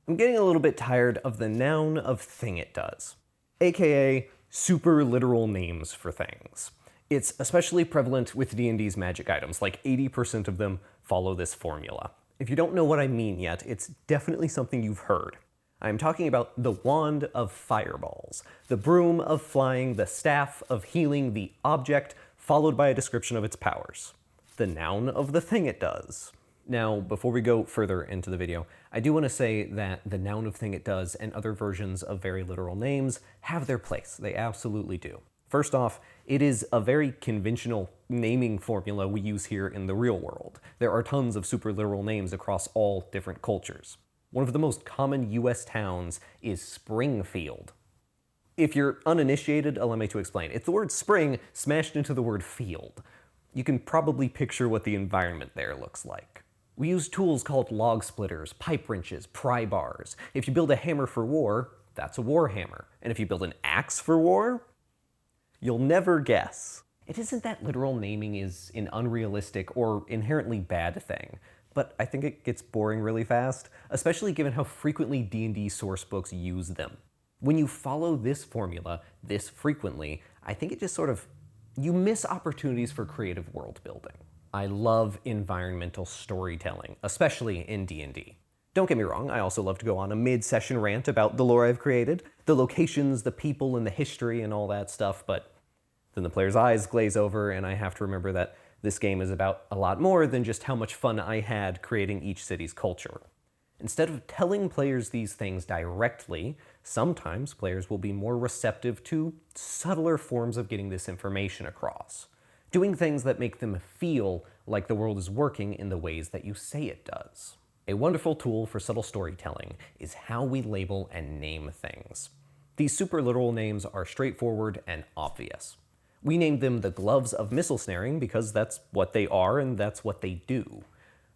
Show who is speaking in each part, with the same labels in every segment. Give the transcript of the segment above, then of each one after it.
Speaker 1: I'm getting a little bit tired of the noun of thing it does, aka super literal names for things. It's especially prevalent with D&D's magic items, like 80% of them follow this formula. If you don't know what I mean yet, it's definitely something you've heard. I'm talking about the wand of fireballs, the broom of flying, the staff of healing, the object, followed by a description of its powers. The noun of the thing it does. Now, before we go further into the video, I do want to say that the noun of thing it does and other versions of very literal names have their place. They absolutely do. First off, it is a very conventional naming formula we use here in the real world. There are tons of super literal names across all different cultures. One of the most common US towns is Springfield. If you're uninitiated, allow me to explain. It's the word spring smashed into the word field. You can probably picture what the environment there looks like. We use tools called log splitters, pipe wrenches, pry bars. If you build a hammer for war, that's a war hammer. And if you build an axe for war, you'll never guess. It isn't that literal naming is an unrealistic or inherently bad thing, but I think it gets boring really fast, especially given how frequently D&D source books use them. When you follow this formula this frequently, I think it just you miss opportunities for creative world building. I love environmental storytelling, especially in D&D. Don't get me wrong, I also love to go on a mid-session rant about the lore I've created, the locations, the people, and the history and all that stuff, but then the player's eyes glaze over and I have to remember that this game is about a lot more than just how much fun I had creating each city's culture. Instead of telling players these things directly, sometimes players will be more receptive to subtler forms of getting this information across. Doing things that make them feel like the world is working in the ways that you say it does. A wonderful tool for subtle storytelling is how we label and name things. These super literal names are straightforward and obvious. We named them the gloves of missile snaring because that's what they are and that's what they do.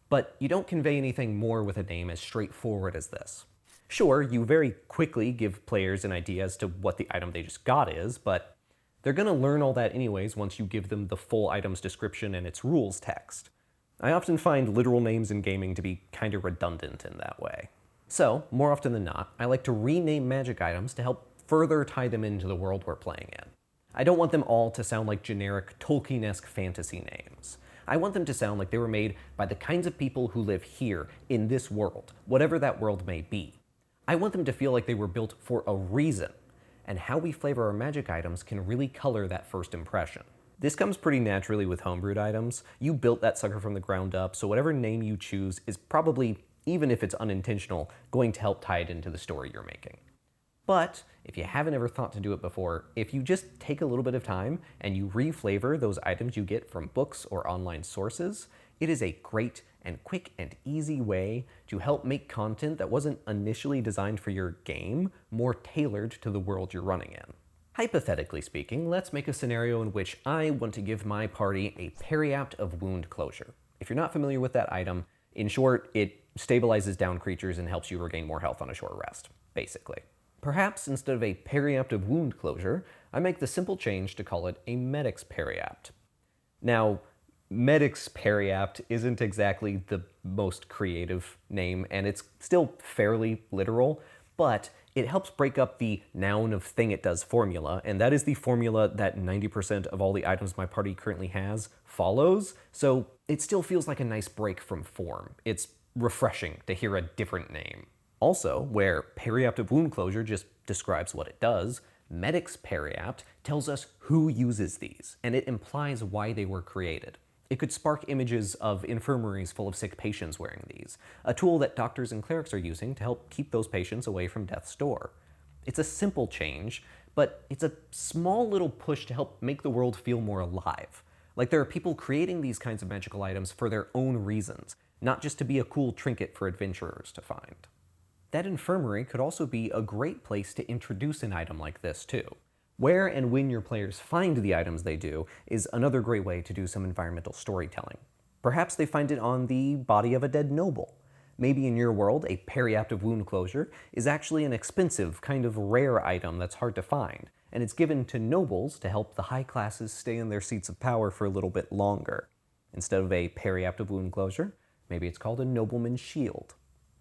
Speaker 1: But you don't convey anything more with a name as straightforward as this. Sure, you very quickly give players an idea as to what the item they just got is, but they're going to learn all that anyways once you give them the full item's description and its rules text. I often find literal names in gaming to be kind of redundant in that way. So, more often than not, I like to rename magic items to help further tie them into the world we're playing in. I don't want them all to sound like generic Tolkien-esque fantasy names. I want them to sound like they were made by the kinds of people who live here, in this world, whatever that world may be. I want them to feel like they were built for a reason, and how we flavor our magic items can really color that first impression. This comes pretty naturally with homebrewed items. You built that sucker from the ground up, so whatever name you choose is probably, even if it's unintentional, going to help tie it into the story you're making. But if you haven't ever thought to do it before, if you just take a little bit of time and you reflavor those items you get from books or online sources, it is a great and quick and easy way to help make content that wasn't initially designed for your game more tailored to the world you're running in. Hypothetically speaking, let's make a scenario in which I want to give my party a Periapt of wound closure. If you're not familiar with that item, in short, it stabilizes down creatures and helps you regain more health on a short rest, basically. Perhaps instead of a Periapt of wound closure, I make the simple change to call it a Medic's Periapt. Now, Medic's Periapt isn't exactly the most creative name, and it's still fairly literal, but it helps break up the noun of thing it does formula, and that is the formula that 90% of all the items my party currently has follows, so it still feels like a nice break from form. It's refreshing to hear a different name. Also, where Periapt of wound closure just describes what it does, Medic's Periapt tells us who uses these, and it implies why they were created. It could spark images of infirmaries full of sick patients wearing these, a tool that doctors and clerics are using to help keep those patients away from death's door. It's a simple change, but it's a small little push to help make the world feel more alive. Like there are people creating these kinds of magical items for their own reasons, not just to be a cool trinket for adventurers to find. That infirmary could also be a great place to introduce an item like this too. Where and when your players find the items they do is another great way to do some environmental storytelling. Perhaps they find it on the body of a dead noble. Maybe in your world, a Periapt of wound closure is actually an expensive, kind of rare item that's hard to find, and it's given to nobles to help the high classes stay in their seats of power for a little bit longer. Instead of a Periapt of wound closure, maybe it's called a nobleman's shield.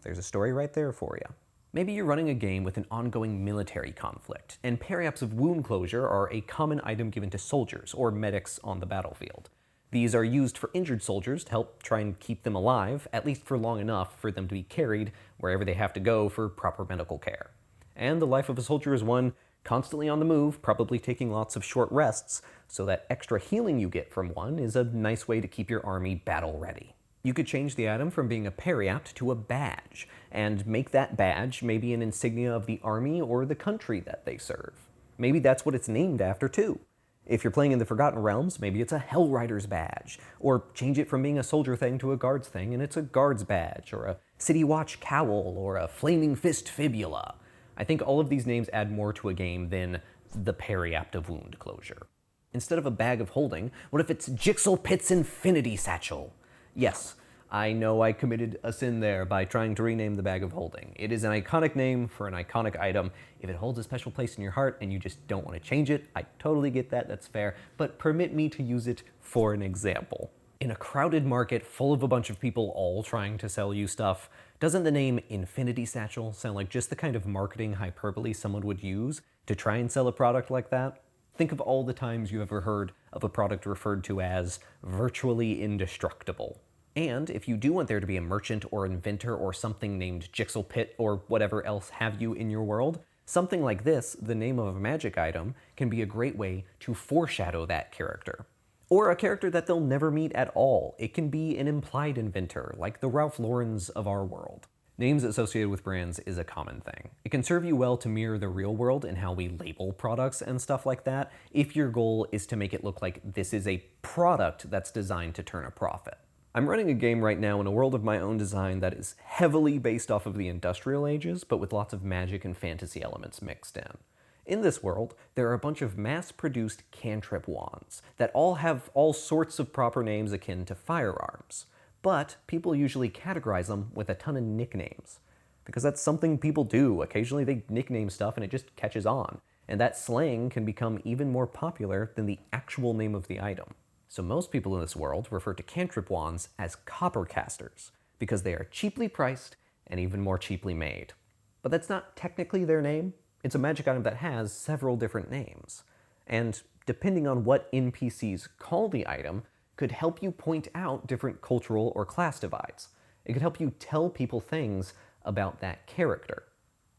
Speaker 1: There's a story right there for you. Maybe you're running a game with an ongoing military conflict, and Periapts of wound closure are a common item given to soldiers or medics on the battlefield. These are used for injured soldiers to help try and keep them alive, at least for long enough for them to be carried wherever they have to go for proper medical care. And the life of a soldier is one constantly on the move, probably taking lots of short rests, so that extra healing you get from one is a nice way to keep your army battle ready. You could change the item from being a Periapt to a badge, and make that badge maybe an insignia of the army or the country that they serve. Maybe that's what it's named after too. If you're playing in the Forgotten Realms, maybe it's a Hellrider's badge, or change it from being a soldier thing to a guards thing and it's a guards badge, or a City Watch cowl, or a Flaming Fist fibula. I think all of these names add more to a game than the Periapt of wound closure. Instead of a bag of holding, what if it's 𝙉𝙊𝙀𝙎 infinity satchel? Yes, I know I committed a sin there by trying to rename the bag of holding. It is an iconic name for an iconic item. If it holds a special place in your heart and you just don't want to change it, I totally get that, that's fair, but permit me to use it for an example. In a crowded market full of a bunch of people all trying to sell you stuff, doesn't the name Infinity Satchel sound like just the kind of marketing hyperbole someone would use to try and sell a product like that? Think of all the times you ever heard of a product referred to as virtually indestructible. And if you do want there to be a merchant or inventor or something named 𝙉𝙊𝙀𝙎 or whatever else have you in your world, something like this, the name of a magic item, can be a great way to foreshadow that character. Or a character that they'll never meet at all. It can be an implied inventor, like the Ralph Laurens of our world. Names associated with brands is a common thing. It can serve you well to mirror the real world in how we label products and stuff like that, if your goal is to make it look like this is a product that's designed to turn a profit. I'm running a game right now in a world of my own design that is heavily based off of the industrial ages, but with lots of magic and fantasy elements mixed in. In this world, there are a bunch of mass-produced cantrip wands that all have all sorts of proper names akin to firearms. But people usually categorize them with a ton of nicknames. Because that's something people do. Occasionally they nickname stuff and it just catches on. And that slang can become even more popular than the actual name of the item. So most people in this world refer to cantrip wands as copper casters, because they are cheaply priced and even more cheaply made. But that's not technically their name. It's a magic item that has several different names. And depending on what NPCs call the item, could help you point out different cultural or class divides. It could help you tell people things about that character.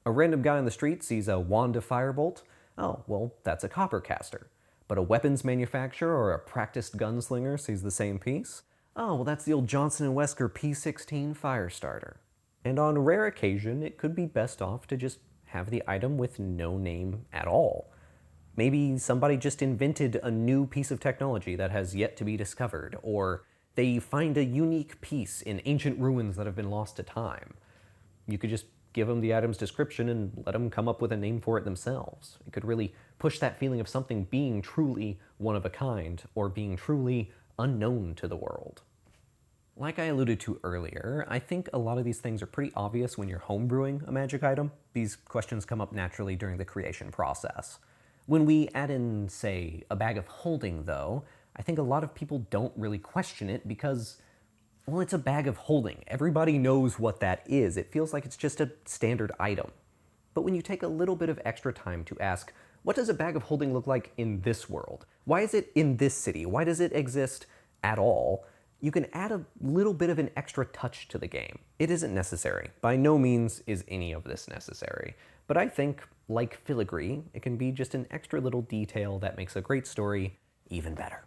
Speaker 1: A random guy on the street sees a wand of firebolt. Oh, well, that's a copper caster. But a weapons manufacturer or a practiced gunslinger sees the same piece. Oh, well, that's the old Johnson & Wesker P16 fire starter. And on rare occasion, it could be best off to just have the item with no name at all. Maybe somebody just invented a new piece of technology that has yet to be discovered, or they find a unique piece in ancient ruins that have been lost to time. You could just give them the item's description and let them come up with a name for it themselves. It could really push that feeling of something being truly one of a kind, or being truly unknown to the world. Like I alluded to earlier, I think a lot of these things are pretty obvious when you're homebrewing a magic item. These questions come up naturally during the creation process. When we add in, say, a bag of holding, though, I think a lot of people don't really question it because, well, it's a bag of holding. Everybody knows what that is. It feels like it's just a standard item. But when you take a little bit of extra time to ask, what does a bag of holding look like in this world? Why is it in this city? Why does it exist at all? You can add a little bit of an extra touch to the game. It isn't necessary. By no means is any of this necessary. But I think, like filigree, it can be just an extra little detail that makes a great story even better.